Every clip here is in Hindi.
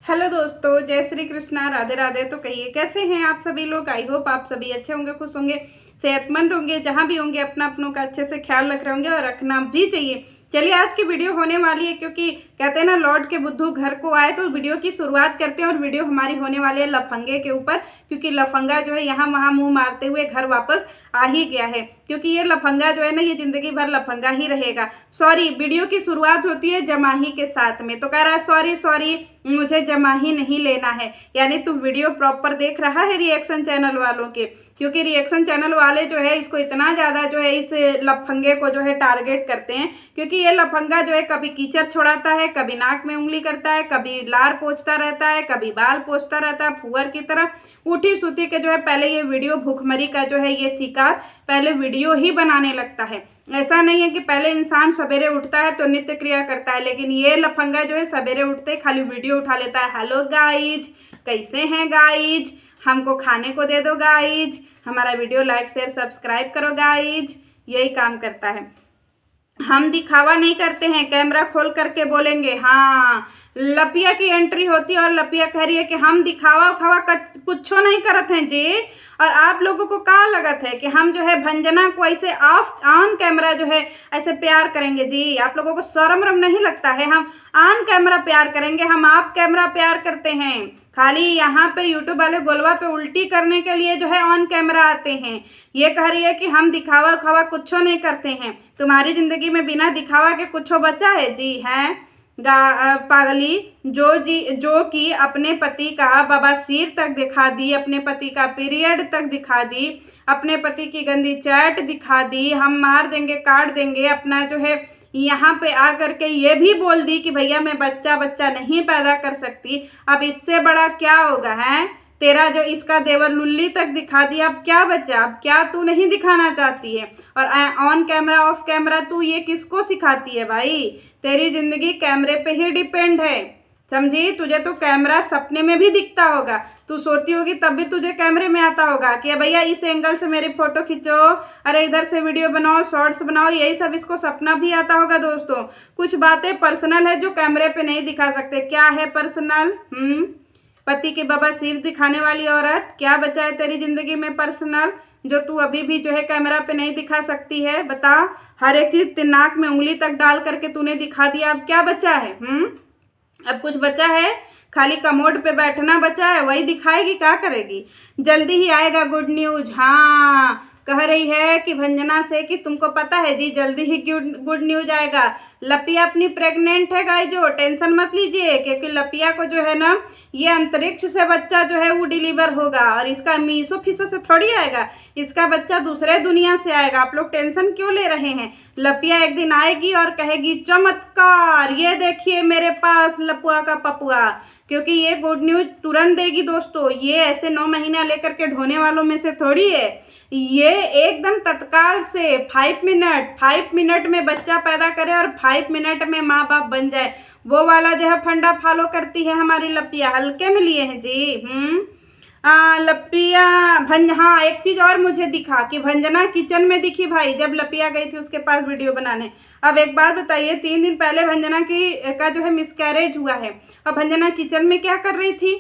हेलो दोस्तों, जय श्री कृष्णा, राधे राधे। तो कहिए कैसे हैं आप सभी लोग। आई होप आप सभी अच्छे होंगे, खुश होंगे, सेहतमंद होंगे, जहां भी होंगे अपना अपनों का अच्छे से ख्याल रख रहे होंगे और रखना भी चाहिए। चलिए, आज की वीडियो होने वाली है क्योंकि कहते हैं ना, लौट के बुद्धू घर को आए। तो वीडियो की शुरुआत करते हैं और वीडियो हमारी होने वाली है लफंगे के ऊपर, क्योंकि लफंगा जो है यहाँ वहाँ मुंह मारते हुए घर वापस आ ही गया है। क्योंकि ये लफंगा जो है ना, ये जिंदगी भर लफंगा ही रहेगा। सॉरी, वीडियो की शुरुआत होती है जमाही के साथ में, तो कह रहा है सॉरी सॉरी मुझे जमाही नहीं लेना है। यानी तुम वीडियो प्रॉपर देख रहा है रिएक्शन चैनल वालों के, क्योंकि रिएक्शन चैनल वाले जो है इसको इतना ज़्यादा जो है इस लफंगे को जो है टारगेट करते हैं। क्योंकि ये लफंगा जो है कभी कीचड़ छोड़ाता है, कभी नाक में उंगली करता है, कभी लार पोंछता रहता है, कभी बाल पोंछता रहता है फुअर की तरह। उठी सुती के जो है पहले ये वीडियो भूखमरी का जो है ये शिकार पहले वीडियो ही बनाने लगता है। ऐसा नहीं है कि पहले इंसान सवेरे उठता है तो नित्य क्रिया करता है, लेकिन ये लफंगा जो है सवेरे उठते ही खाली वीडियो उठा लेता है। हेलो गाइज, कैसे हैं गाइज, हमको खाने को दे दो गाइज, हमारा वीडियो लाइक शेयर सब्सक्राइब करो गाइज, यही काम करता है। हम दिखावा नहीं करते हैं, कैमरा खोल करके बोलेंगे। हाँ, लपिया की एंट्री होती है और लपिया कह रही है कि हम दिखावा उखावा कुछ नहीं करत हैं जी। और आप लोगों को क्या लगत है कि हम जो है भंजना को ऐसे ऑफ ऑन कैमरा जो है ऐसे प्यार करेंगे जी। आप लोगों को शर्म रम नहीं लगता है। हम ऑन कैमरा प्यार करेंगे, हम ऑफ कैमरा प्यार करते हैं। खाली यहाँ पे यूट्यूब वाले गोलवा पे उल्टी करने के लिए जो है ऑन कैमरा आते हैं। ये कह रही है कि हम दिखावा उखावा कुछ नहीं करते हैं। तुम्हारी जिंदगी में बिना दिखावा के कुछ बचा है जी? है पागली जो कि अपने पति का बवासीर तक दिखा दी, अपने पति का पीरियड तक दिखा दी, अपने पति की गंदी चैट दिखा दी, हम मार देंगे काट देंगे, अपना जो है यहाँ पे आ करके ये भी बोल दी कि भैया मैं बच्चा नहीं पैदा कर सकती। अब इससे बड़ा क्या होगा? है तेरा जो इसका देवर लुल्ली तक दिखा दिया, अब क्या बचा? अब क्या तू नहीं दिखाना चाहती है? और ऑन कैमरा ऑफ कैमरा तू ये किसको सिखाती है भाई? तेरी जिंदगी कैमरे पे ही डिपेंड है, समझी? तुझे तो कैमरा सपने में भी दिखता होगा, तू सोती होगी तब भी तुझे कैमरे में आता होगा कि भैया इस एंगल से मेरी फोटो खींचो, अरे इधर से वीडियो बनाओ, शॉर्ट्स बनाओ, यही सब इसको सपना भी आता होगा। दोस्तों, कुछ बातें पर्सनल है जो कैमरे पे नहीं दिखा सकते। क्या है पर्सनल? पति के बवासीर दिखाने वाली औरत, क्या बचा है तेरी जिंदगी में पर्सनल जो तू अभी भी जो है कैमरा पे नहीं दिखा सकती है? बता। हर एक चीज नाक में उंगली तक डाल करके तूने दिखा दिया, अब क्या बचा है? अब कुछ बचा है? खाली कमोड पे बैठना बचा है, वही दिखाएगी, क्या करेगी? जल्दी ही आएगा गुड न्यूज। हाँ, कह रही है कि भंजना से कि तुमको पता है जी जल्दी ही गुड न्यूज आएगा। लपिया अपनी प्रेग्नेंट है गाइस, जो टेंशन मत लीजिए, क्योंकि लपिया को जो है ना ये अंतरिक्ष से बच्चा जो है वो डिलीवर होगा और इसका मीसो फीसो से थोड़ी आएगा, इसका बच्चा दूसरे दुनिया से आएगा। आप लोग टेंशन क्यों ले रहे हैं? लपिया एक दिन आएगी और कहेगी चमत्कार, ये देखिए मेरे पास लपुआ का पपुआ, क्योंकि ये गुड न्यूज तुरंत देगी दोस्तों। ये ऐसे 9 महीना लेकर के ढोने वालों में से थोड़ी है, ये एकदम तत्काल से 5 मिनट में बच्चा पैदा करे और 5 मिनट में माँ बाप बन जाए, वो वाला जो है फंडा फॉलो करती है हमारी लपिया। हल्के में लिए हैं जी। लपिया हाँ, एक चीज और मुझे दिखा कि भंजना किचन में दिखी भाई, जब लपिया गई थी उसके पास वीडियो बनाने। अब एक बात बताइए, 3 दिन पहले भंजना का जो है मिसकैरेज हुआ है और भंजना किचन में क्या कर रही थी?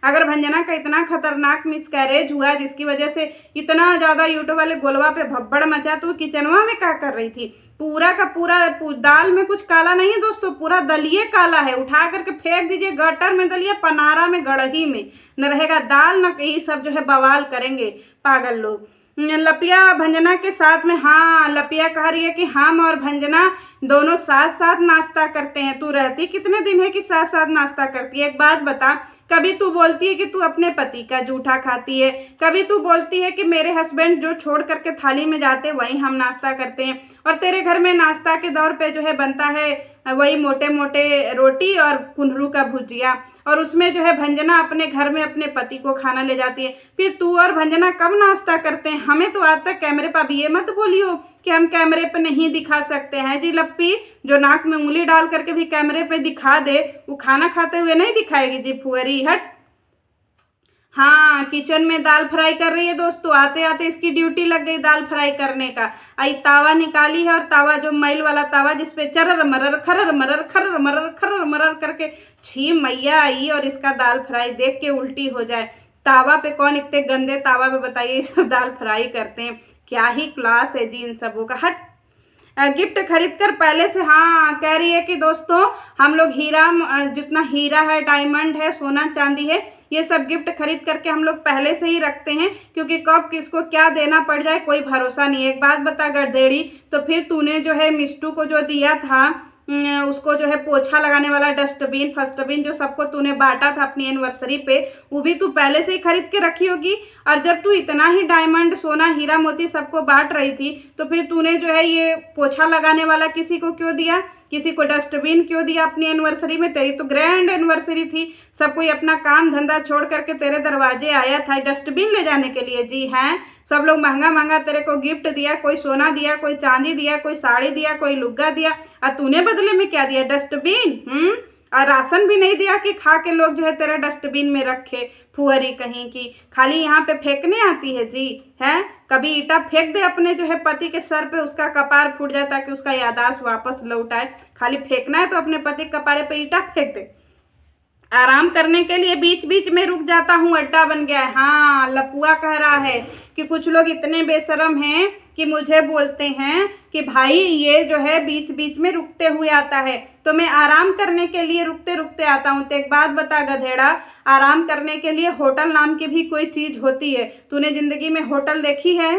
अगर भंजना का इतना खतरनाक मिसकैरेज हुआ जिसकी वजह से इतना ज़्यादा यूट्यूब वाले गोलवा पे भब्बड़ मचा, तो किचनवा में क्या कर रही थी? पूरा का पूरा दाल में कुछ काला नहीं है दोस्तों, पूरा दलिए काला है। उठा करके फेंक दीजिए गटर में, दलिए पनारा में, गड़ही में, न रहेगा दाल, न यही सब जो है बवाल करेंगे पागल लोग। लपिया भंजना के साथ में, हाँ लपिया कह रही है कि हम और भंजना दोनों साथ साथ नाश्ता करते हैं। तू रहती कितने दिन है कि साथ साथ नाश्ता करती है? एक बात बता, कभी तू बोलती है कि तू अपने पति का जूठा खाती है, कभी तू बोलती है कि मेरे हस्बैंड जो छोड़ करके थाली में जाते वहीं हम नाश्ता करते हैं, और तेरे घर में नाश्ता के दौर पे जो है बनता है वही मोटे मोटे रोटी और कुंदरू का भुजिया, और उसमें जो है भंजना अपने घर में अपने पति को खाना ले जाती है। फिर तू और भंजना कब नाश्ता करते हैं? हमें तो आज तक कैमरे पर, भी ये मत बोलियो कि हम कैमरे पे नहीं दिखा सकते हैं जी। लप्पी जो नाक में उंगली डाल करके भी कैमरे पे दिखा दे, वो खाना खाते हुए नहीं दिखाएगी जी, फुअरी हट। हाँ, किचन में दाल फ्राई कर रही है दोस्तों। आते आते इसकी ड्यूटी लग गई दाल फ्राई करने का। आई तावा निकाली है, और तावा जो मैल वाला तावा जिसपे चरर मरर खरर मरर खरर मरर खरर मरर करके छी मैया आई, और इसका दाल फ्राई देख के उल्टी हो जाए। तावा पे कौन इतने गंदे तावा पे बताइए सब दाल फ्राई करते हैं। क्या ही क्लास है जी इन सबों का। हट। गिफ्ट खरीद कर पहले से, हाँ कह रही है कि दोस्तों हम लोग हीरा, जितना हीरा है, डायमंड है, सोना चांदी है, ये सब गिफ्ट खरीद करके हम लोग पहले से ही रखते हैं, क्योंकि कब किसको क्या देना पड़ जाए कोई भरोसा नहीं है। एक बात बता गधेड़ी, तो फिर तूने जो है मिष्टू को जो दिया था, उसको जो है पोछा लगाने वाला डस्टबिन फस्टबिन जो सबको तूने बांटा था अपनी एनिवर्सरी पे, वो भी तू पहले से ही खरीद के रखी होगी। और जब तू इतना ही डायमंड सोना हीरा मोती सबको बांट रही थी, तो फिर तूने जो है ये पोछा लगाने वाला किसी को क्यों दिया, किसी को डस्टबिन क्यों दिया अपनी एनिवर्सरी में? तेरी तो ग्रैंड एनिवर्सरी थी, सब कोई अपना काम धंधा छोड़ करके तेरे दरवाजे आया था डस्टबिन ले जाने के लिए। जी हैं, सब लोग महंगा महंगा तेरे को गिफ्ट दिया, कोई सोना दिया, कोई चांदी दिया, कोई साड़ी दिया, कोई लुग्गा दिया, और तूने बदले में क्या दिया? डस्टबिन। और राशन भी नहीं दिया कि खा के लोग जो है तेरा डस्टबिन में रखे। फुहरी कहीं की, खाली यहाँ पे फेंकने आती है जी है। कभी ईटा फेंक दे अपने जो है पति के सर पे, उसका कपार फूट जाए ताकि उसका याददाश्त वापस लौट आए। खाली फेंकना है तो अपने पति के कपारे पे ईटा फेंक दे। आराम करने के लिए बीच बीच में रुक जाता हूँ, अड्डा बन गया है। हाँ, लपुआ कह रहा है कि कुछ लोग इतने बेशरम हैं कि मुझे बोलते हैं कि भाई ये जो है बीच बीच में रुकते हुए आता है, तो मैं आराम करने के लिए रुकते रुकते आता हूँ। तो एक बात बता गधेड़ा, आराम करने के लिए होटल नाम की भी कोई चीज़ होती है। तूने ज़िंदगी में होटल देखी है?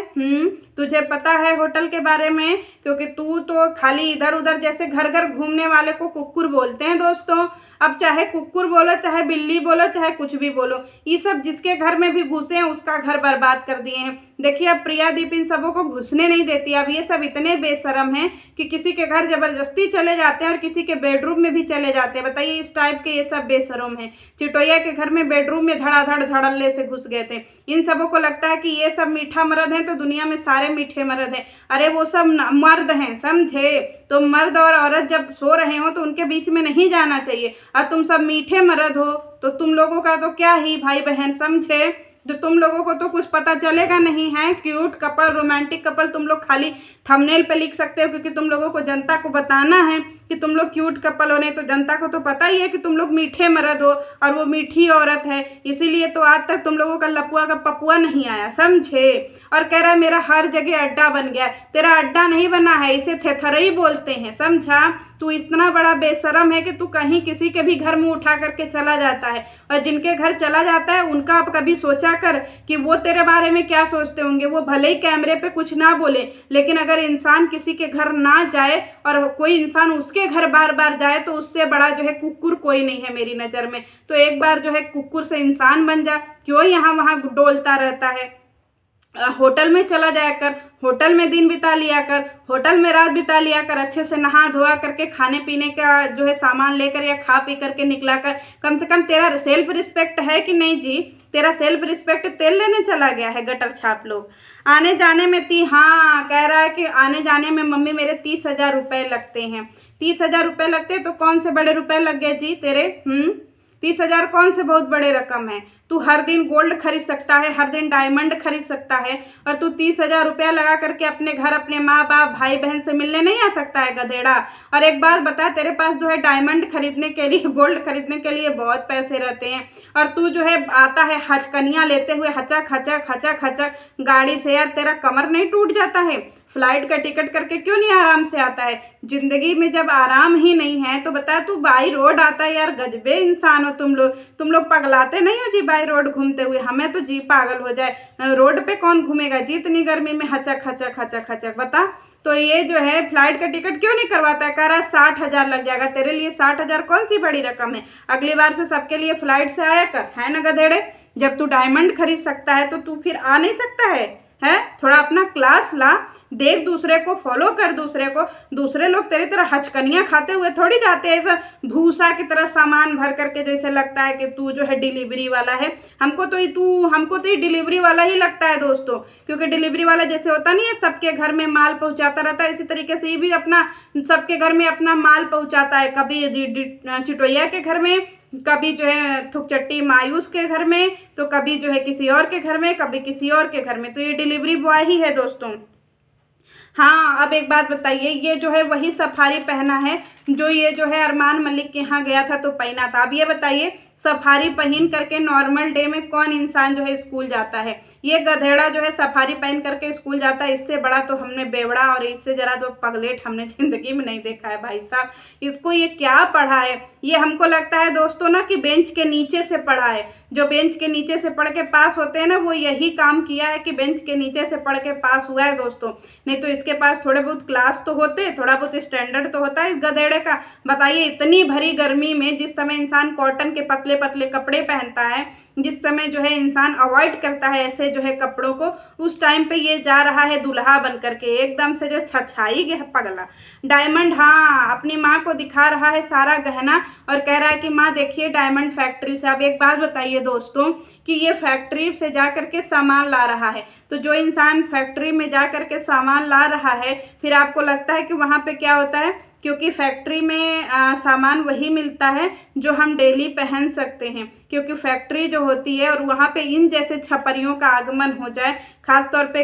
तुझे पता है होटल के बारे में? क्योंकि तू तो खाली इधर उधर, जैसे घर घर घूमने वाले को कुक्कुर बोलते हैं दोस्तों। अब चाहे कुक्कुर बोलो, चाहे बिल्ली बोलो, चाहे कुछ भी बोलो, ये सब जिसके घर में भी घुसे हैं उसका घर बर्बाद कर दिए हैं। देखिए अब प्रिया दीप इन सबों को घुसने नहीं देती। अब ये सब इतने बेशरम हैं कि किसी के घर जबरदस्ती चले जाते हैं और किसी के बेडरूम में भी चले जाते हैं। बताइए, इस टाइप के ये सब बेशरम हैं। चिटोया के घर में बेडरूम में धड़ाधड़ धड़ल्ले से घुस गए थे। इन सबों को लगता है कि ये सब मीठा मर्द हैं तो दुनिया में सारे मीठे मर्द हैं। अरे वो सब मर्द हैं, समझे? तो मर्द और औरत जब सो रहे हो तो उनके बीच में नहीं जाना चाहिए। और तुम सब मीठे मर्द हो तो तुम लोगों का तो क्या ही भाई बहन, समझे? जो तुम लोगों को तो कुछ पता चलेगा नहीं है। क्यूट कपल, रोमांटिक कपल तुम लोग खाली थंबनेल पे लिख सकते हो, क्योंकि तुम लोगों को जनता को बताना है कि तुम लोग क्यूट कपल हो। नहीं तो जनता को तो पता ही है कि तुम लोग मीठे मर्द हो और वो मीठी औरत है। इसीलिए तो आज तक तुम लोगों का लपुआ का पपुआ नहीं आया, समझे? और कह रहा है मेरा हर जगह अड्डा बन गया। तेरा अड्डा नहीं बना है, इसे थेथरई बोलते हैं, समझा? तू इतना बड़ा बेशरम है कि तू कहीं किसी के भी घर में उठा करके चला जाता है, और जिनके घर चला जाता है उनका अब कभी सोचा कर कि वो तेरे बारे में क्या सोचते होंगे। वो भले ही कैमरे पे कुछ ना बोले, लेकिन अगर इंसान किसी के घर ना जाए और कोई इंसान उसके घर बार बार जाए तो उससे बड़ा जो है कुक्कुर कोई नहीं है मेरी नज़र में। तो एक बार जो है कुक्कुर से इंसान बन जा, क्यों यहाँ वहाँ डोलता रहता है? होटल में चला जाया कर, होटल में दिन बिता लिया कर, होटल में रात बिता लिया कर, अच्छे से नहा धोआ करके खाने पीने का जो है सामान लेकर या खा पी करके निकला कर। कम से कम तेरा सेल्फ रिस्पेक्ट है कि नहीं जी? तेरा सेल्फ रिस्पेक्ट तेल लेने चला गया है गटर छाप लोग। आने जाने में हाँ कह रहा है कि आने जाने में मम्मी मेरे 30,000 रुपये लगते हैं। 30,000 रुपये लगते तो कौन से बड़े रुपए लग गए जी तेरे? 30,000 कौन से बहुत बड़े रकम है? तू हर दिन गोल्ड खरीद सकता है, हर दिन डायमंड खरीद सकता है, और तू 30,000 रुपया लगा करके अपने घर अपने माँ बाप भाई बहन से मिलने नहीं आ सकता है गधेड़ा? और एक बात बता, तेरे पास जो है डायमंड खरीदने के लिए, गोल्ड खरीदने के लिए बहुत पैसे रहते हैं, और तू जो है आता है हचकनियाँ लेते हुए हचक हचक हचक हचक गाड़ी से। यार तेरा कमर नहीं टूट जाता है? फ्लाइट का टिकट करके क्यों नहीं आराम से आता है? जिंदगी में जब आराम ही नहीं है तो बता, तू बाई रोड आता है। यार गजबे इंसान हो तुम लोग पगलाते नहीं हो जी बाई रोड घूमते हुए? हमें तो जी पागल हो जाए। रोड पे कौन घूमेगा जी इतनी गर्मी में हचक हचक हचक हचक, बता। तो ये जो है फ्लाइट का टिकट क्यों नहीं करवाता है? कह रहा है 60,000 लग जाएगा। तेरे लिए 60,000 कौन सी बड़ी रकम है? अगली बार से सबके लिए फ्लाइट से आया कर, है ना गधेड़े? जब तू डायमंड खरीद सकता है तो तू फिर आ नहीं सकता है? थोड़ा अपना क्लास ला, देख दूसरे को, फॉलो कर दूसरे को। दूसरे लोग तेरी तरह हचकनियाँ खाते हुए थोड़ी जाते हैं, ऐसा भूसा की तरह सामान भर करके, जैसे लगता है कि तू जो है डिलीवरी वाला है। हमको तो ये डिलीवरी वाला ही लगता है दोस्तों, क्योंकि डिलीवरी वाला जैसे होता नहीं है सबके घर में माल पहुंचाता रहता है, इसी तरीके से ये भी अपना सबके घर में अपना माल पहुंचाता है। कभी चिटोया के घर में कभी जो है थुकचट्टी मायूस के घर में, तो कभी जो है किसी और के घर में, कभी किसी और के घर में। तो ये डिलीवरी बॉय ही है दोस्तों। हाँ, अब एक बात बताइए, ये जो है वही सफारी पहना है जो ये जो है अरमान मलिक के यहाँ गया था तो पहना था। अब ये बताइए, सफारी पहन करके नॉर्मल डे में कौन इंसान जो है स्कूल जाता है? ये गधेड़ा जो है सफारी पहन करके स्कूल जाता है। इससे बड़ा तो हमने बेवड़ा और इससे जरा तो पगलेट हमने जिंदगी में नहीं देखा है भाई साहब। इसको ये क्या पढ़ा है? ये हमको लगता है दोस्तों ना कि बेंच के नीचे से पढ़ा है। जो बेंच के नीचे से पढ़ के पास होते हैं ना, वो यही काम किया है कि बेंच के नीचे से पढ़ के पास हुआ है दोस्तों। नहीं तो इसके पास थोड़े बहुत क्लास तो होते, थोड़ा बहुत स्टैंडर्ड तो होता है इस गधेड़े का। बताइए, इतनी भरी गर्मी में जिस समय इंसान कॉटन के पतले पतले कपड़े पहनता है, जिस समय जो है इंसान अवॉइड करता है ऐसे जो है कपड़ों को, उस टाइम पे ये जा रहा है दूल्हा बन करके, एकदम से जो छछाई गया पगला। डायमंड, हाँ, अपनी माँ को दिखा रहा है सारा गहना और कह रहा है कि माँ देखिए डायमंड फैक्ट्री से। अब एक बात बताइए दोस्तों कि ये फैक्ट्री से जा करके सामान ला रहा है, तो जो इंसान फैक्ट्री में जा करके सामान ला रहा है, फिर आपको लगता है कि वहाँ पे क्या होता है? क्योंकि फैक्ट्री में सामान वही मिलता है जो हम डेली पहन सकते हैं, क्योंकि फैक्ट्री जो होती है और वहाँ पे इन जैसे छपरियों का आगमन हो जाए, खास तौर पे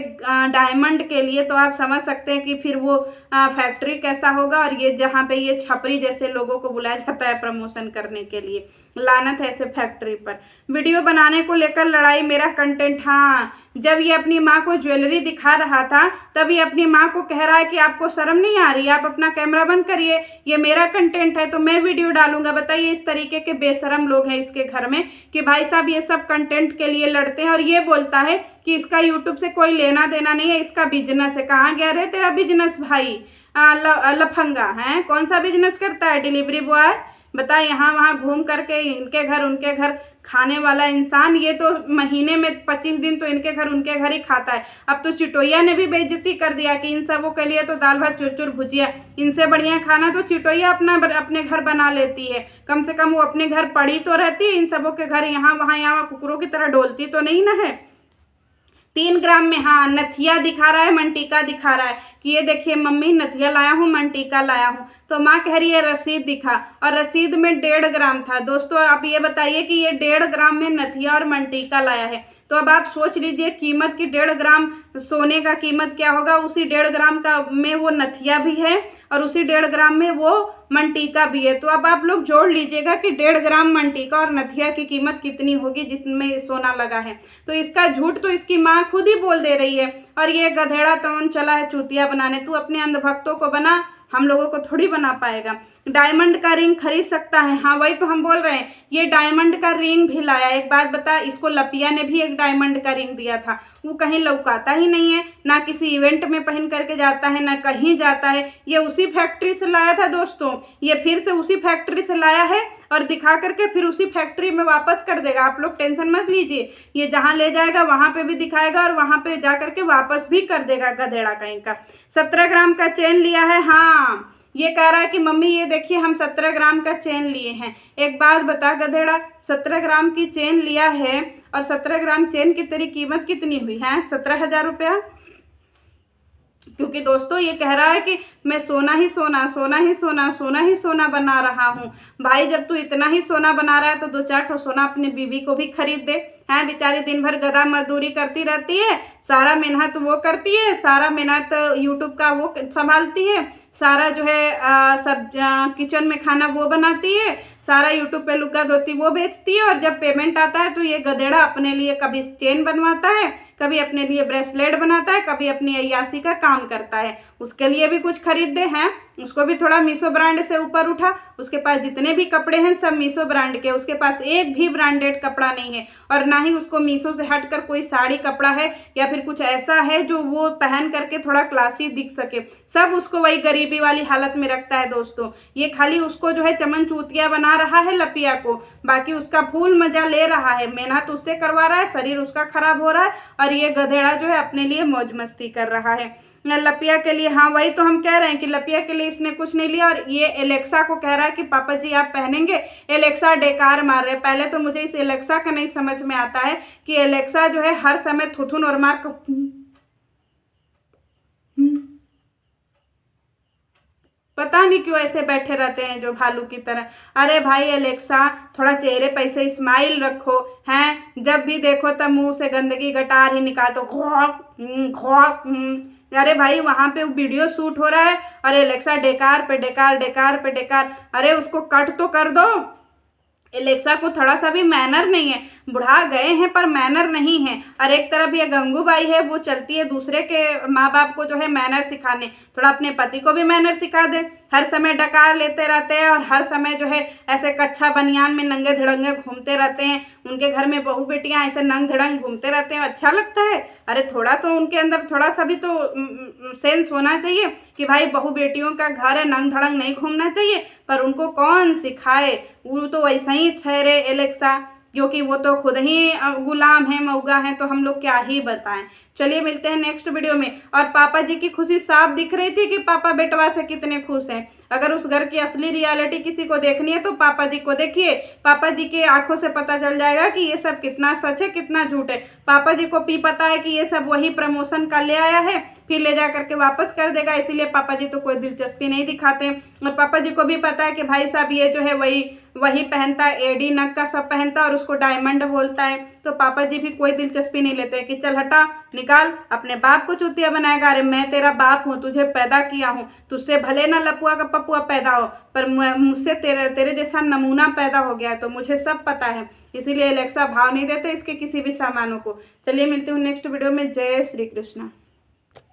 डायमंड के लिए, तो आप समझ सकते हैं कि फिर वो फैक्ट्री कैसा होगा। और ये जहाँ पे ये छपरी जैसे लोगों को बुलाया जाता है प्रमोशन करने के लिए, लानत है ऐसे फैक्ट्री पर। वीडियो बनाने को लेकर लड़ाई, मेरा कंटेंट, हाँ, जब ये अपनी माँ को ज्वेलरी दिखा रहा था तब ये अपनी माँ को कह रहा है कि आपको शर्म नहीं आ रही, आप अपना कैमरा बंद करिए, ये मेरा कंटेंट है तो मैं वीडियो डालूंगा। बताइए, इस तरीके के बेशरम लोग हैं इसके घर में कि भाई साहब ये सब कंटेंट के लिए लड़ते हैं। और ये बोलता है कि इसका यूट्यूब से कोई लेना देना नहीं है, इसका बिजनेस है। कहाँ गया रे तेरा बिजनेस भाई? लफंगा है, कौन सा बिजनेस करता है डिलीवरी बॉय? बता, यहाँ वहाँ घूम करके इनके घर उनके घर खाने वाला इंसान, ये तो महीने में 25 दिन तो इनके घर उनके घर ही खाता है। अब तो चिटोइया ने भी बेइज्जती कर दिया कि इन सबों के लिए तो दाल भात चुरचुर भुजिया, इनसे बढ़िया खाना तो चिटोइया अपने घर बना लेती है। कम से कम वो अपने घर पड़ी तो रहती है, इन सबों के घर यहाँ वहाँ कुकुरों की तरह डोलती तो नहीं ना है। 3 ग्राम में, हाँ, नथिया दिखा रहा है, मंटीका दिखा रहा है कि ये देखिए मम्मी नथिया लाया हूँ, मंटीका लाया हूँ। तो माँ कह रही है रसीद दिखा, और रसीद में 1.5 ग्राम था। दोस्तों आप ये बताइए कि ये 1.5 ग्राम में नथिया और मंटीका लाया है, तो अब आप सोच लीजिए कीमत की 1.5 ग्राम सोने का कीमत क्या होगा। उसी 1.5 ग्राम का में वो नथिया भी है और उसी 1.5 ग्राम में वो मंटीका भी है। तो अब आप लोग जोड़ लीजिएगा कि 1.5 ग्राम मंटीका और नथिया की कीमत कितनी होगी जिसमें सोना लगा है। तो इसका झूठ तो इसकी माँ खुद ही बोल दे रही है। और ये गधेड़ा तो चला है चूतिया बनाने, तू अपने अंधभक्तों को बना, हम लोगों को थोड़ी बना पाएगा। डायमंड का रिंग खरीद सकता है, हाँ वही तो हम बोल रहे हैं, ये डायमंड का रिंग भी लाया। एक बात बता, इसको लपिया ने भी एक डायमंड का रिंग दिया था, वो कहीं लौकाता ही नहीं है, ना किसी इवेंट में पहन करके जाता है ना कहीं जाता है। ये उसी फैक्ट्री से लाया था दोस्तों, ये फिर से उसी फैक्ट्री से लाया है और दिखा करके फिर उसी फैक्ट्री में वापस कर देगा। आप लोग टेंशन मत लीजिए, ये जहाँ ले जाएगा वहाँ पे भी दिखाएगा और वहाँ पे जा करके वापस भी कर देगा गधेड़ा कहीं का। 17 ग्राम का चेन लिया है, हाँ, ये कह रहा है कि मम्मी ये देखिए हम 17 ग्राम का चेन लिए हैं। एक बात बता गधेड़ा, 17 ग्राम की चेन लिया है और 17 ग्राम चेन की तेरी कीमत कितनी हुई है? 17,000 रुपया। क्योंकि दोस्तों ये कह रहा है कि मैं सोना ही सोना, सोना ही सोना, सोना ही सोना बना रहा हूँ। भाई जब तू इतना ही सोना बना रहा है तो 2-4 ठो सोना अपनी बीवी को भी खरीद दे। है, बेचारी दिन भर गधा मजदूरी करती रहती है, सारा मेहनत वो करती है, सारा मेहनत यूट्यूब का वो संभालती है, सारा जो है सब किचन में खाना वो बनाती है, सारा यूट्यूब पे लुक्का धोती वो बेचती है। और जब पेमेंट आता है तो ये गधेड़ा अपने लिए कभी चेन बनवाता है, कभी अपने लिए ब्रेसलेट बनाता है, कभी अपनी अय्यासी का काम करता है। उसके लिए भी कुछ खरीद दे हैं, उसको भी थोड़ा मीशो ब्रांड से ऊपर उठा। उसके पास जितने भी कपड़े हैं सब मीशो ब्रांड के, उसके पास एक भी ब्रांडेड कपड़ा नहीं है। और ना ही उसको मीशो से हटकर कोई साड़ी कपड़ा है या फिर कुछ ऐसा है जो वो पहन करके थोड़ा क्लासी दिख सके। सब उसको वही गरीबी वाली हालत में रखता है दोस्तों। ये खाली उसको जो है चमन चूतिया बना रहा है लपिया को, बाकी उसका फूल मजा ले रहा है, मेहनत उससे करवा रहा है, शरीर उसका खराब हो रहा है और ये गधेड़ा जो है अपने लिए मौज मस्ती कर रहा है। लपिया के लिए, हाँ वही तो हम कह रहे हैं कि लपिया के लिए इसने कुछ नहीं लिया। और ये एलेक्सा को कह रहा है कि पापा जी आप पहनेंगे। एलेक्सा डेकार मार रहे। पहले तो मुझे इस एलेक्सा का नहीं समझ में आता है कि एलेक्सा जो है हर समय थुथुन और मार को पता नहीं क्यों ऐसे बैठे रहते हैं जो भालू की तरह। अरे भाई एलेक्सा, थोड़ा चेहरे पे से स्माइल रखो हैं, जब भी देखो तब मुंह से गंदगी गटार ही निकाल दो, घोक। अरे भाई वहां पे वीडियो शूट हो रहा है और एलेक्सा डेकार पे डेकार, डेकार पे डेकार। अरे उसको कट तो कर दो। एलेक्सा को थोड़ा सा भी मैनर नहीं है, बुढ़ा गए हैं पर मैनर नहीं है। और एक तरफ ये गंगूबाई है, वो चलती है दूसरे के माँ बाप को जो है मैनर सिखाने, थोड़ा अपने पति को भी मैनर सिखा दे। हर समय डकार लेते रहते हैं और हर समय जो है ऐसे कच्छा बनियान में नंगे धिड़ंगे घूमते रहते हैं। उनके घर में बहू बेटियां ऐसे नंग धिड़ंग घूमते रहते हैं, अच्छा लगता है? अरे थोड़ा तो उनके अंदर थोड़ा सा भी तो सेंस होना चाहिए कि भाई बहू बेटियों का घर है, नंग धड़ंग नहीं घूमना चाहिए। पर उनको कौन सिखाए, वो तो वैसा ही ठहरे एलेक्सा, क्योंकि वो तो खुद ही गुलाम है, मऊगा है, तो हम लोग क्या ही बताएं। चलिए मिलते हैं नेक्स्ट वीडियो में। और पापा जी की खुशी साफ दिख रही थी कि पापा बेटवा से कितने खुश हैं। अगर उस घर की असली रियलिटी किसी को देखनी है तो पापा जी को देखिए, पापा जी के आंखों से पता चल जाएगा कि ये सब कितना सच है कितना झूठ है। पापा जी को भी पता है कि ये सब वही प्रमोशन का ले आया है, फिर ले जा करके वापस कर देगा, इसीलिए पापा जी तो कोई दिलचस्पी नहीं दिखाते। और पापा जी को भी पता है कि भाई साहब ये जो है वही पहनता है, एडी नग का सब पहनता है और उसको डायमंड बोलता है, तो पापा जी भी कोई दिलचस्पी नहीं लेते कि चल हटा निकाल, अपने बाप को चूतिया बनाएगा। अरे मैं तेरा बाप हूँ, तुझे पैदा किया हूँ, तुझसे भले ना लपुआ का पपुआ पैदा हो, पर मुझसे तेरे जैसा नमूना पैदा हो गया है, तो मुझे सब पता है। इसीलिए एलेक्सा भाव नहीं देते इसके किसी भी सामानों को। चलिए मिलते हूँ नेक्स्ट वीडियो में। जय श्री कृष्ण।